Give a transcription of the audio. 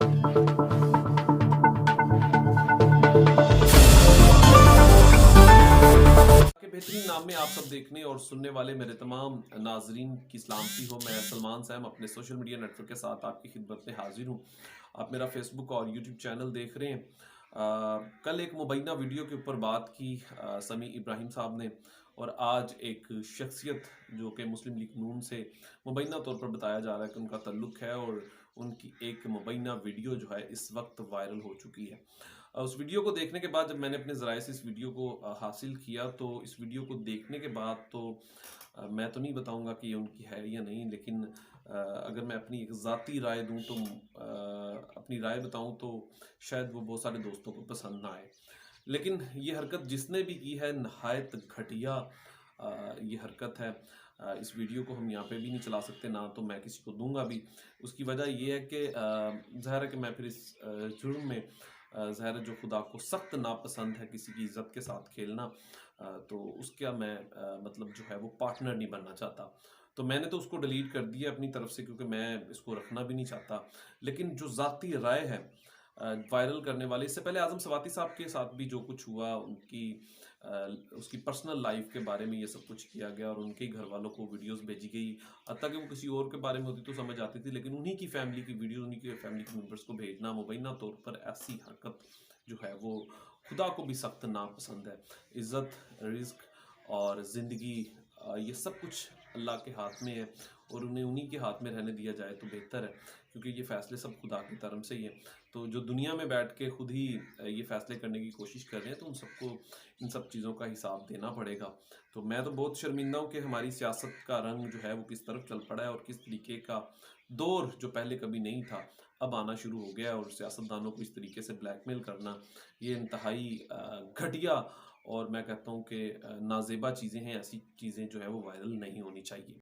के बेहतरीन नाम में आप सब देखने और सुनने वाले मेरे तमाम नाजरीन की सलामती हो। मैं सलमान सैम अपने सोशल मीडिया नेटवर्क के साथ आपकी खिदमत में हाजिर हूँ। आप मेरा फेसबुक और यूट्यूब चैनल देख रहे हैं। कल एक मुबैना वीडियो के ऊपर बात की समी इब्राहिम साहब ने, और आज एक शख्सियत जो कि मुस्लिम लीग नून से मुबैना तौर पर बताया जा रहा है कि उनका तल्लुक है, और उनकी एक मुबैना वीडियो जो है इस वक्त वायरल हो चुकी है। उस वीडियो को देखने के बाद जब मैंने अपने ज़राए से इस वीडियो को हासिल किया, तो इस वीडियो को देखने के बाद तो मैं तो नहीं बताऊंगा कि ये उनकी है या नहीं, लेकिन अगर मैं अपनी एक ज़ाती राय दूं तो अपनी राय बताऊं तो शायद वो बहुत सारे दोस्तों को पसंद ना आए। लेकिन ये हरकत जिसने भी की है नहायत घटिया ये हरकत है। इस वीडियो को हम यहाँ पे भी नहीं चला सकते, ना तो मैं किसी को दूंगा भी। उसकी वजह ये है कि ज़ाहिर है कि मैं फिर इस जुर्म में ज़ाहिर है जो खुदा को सख्त नापसंद है किसी की इज़्ज़त के साथ खेलना, तो उसका मैं मतलब जो है वो पार्टनर नहीं बनना चाहता। तो मैंने तो उसको डिलीट कर दिया अपनी तरफ से, क्योंकि मैं इसको रखना भी नहीं चाहता। लेकिन जो ज़ाती राय है वायरल करने वाले, इससे पहले आज़म सवाती साहब के साथ भी जो कुछ हुआ, उनकी अ, उसकी पर्सनल लाइफ के बारे में ये सब कुछ किया गया, और उनके ही घर वालों को वीडियोस भेजी गई। हत्ता कि वो किसी और के बारे में होती तो समझ आती थी, लेकिन उन्हीं की फैमिली की वीडियो, उन्हीं के फैमिली के मेम्बर्स को भेजना मुबैना तौर पर ऐसी हरकत जो है वो खुदा को भी सख्त नापसंद है। इज़्ज़त, रिज़्क और ज़िंदगी ये सब कुछ अल्लाह के हाथ में है, और उन्हें उन्हीं के हाथ में रहने दिया जाए तो बेहतर है, क्योंकि ये फ़ैसले सब खुदा की तरफ से ही है। तो जो दुनिया में बैठ के खुद ही ये फ़ैसले करने की कोशिश कर रहे हैं, तो उन सबको इन सब चीज़ों का हिसाब देना पड़ेगा। तो मैं तो बहुत शर्मिंदा हूँ कि हमारी सियासत का रंग जो है वो किस तरफ चल पड़ा है, और किस तरीके का दौर जो पहले कभी नहीं था अब आना शुरू हो गया है। और सियासतदानों को इस तरीके से ब्लैकमेल करना, ये इंतहाई घटिया, और मैं कहता हूँ कि नाजेबा चीज़ें हैं। ऐसी चीज़ें जो है वो वायरल नहीं होनी चाहिए।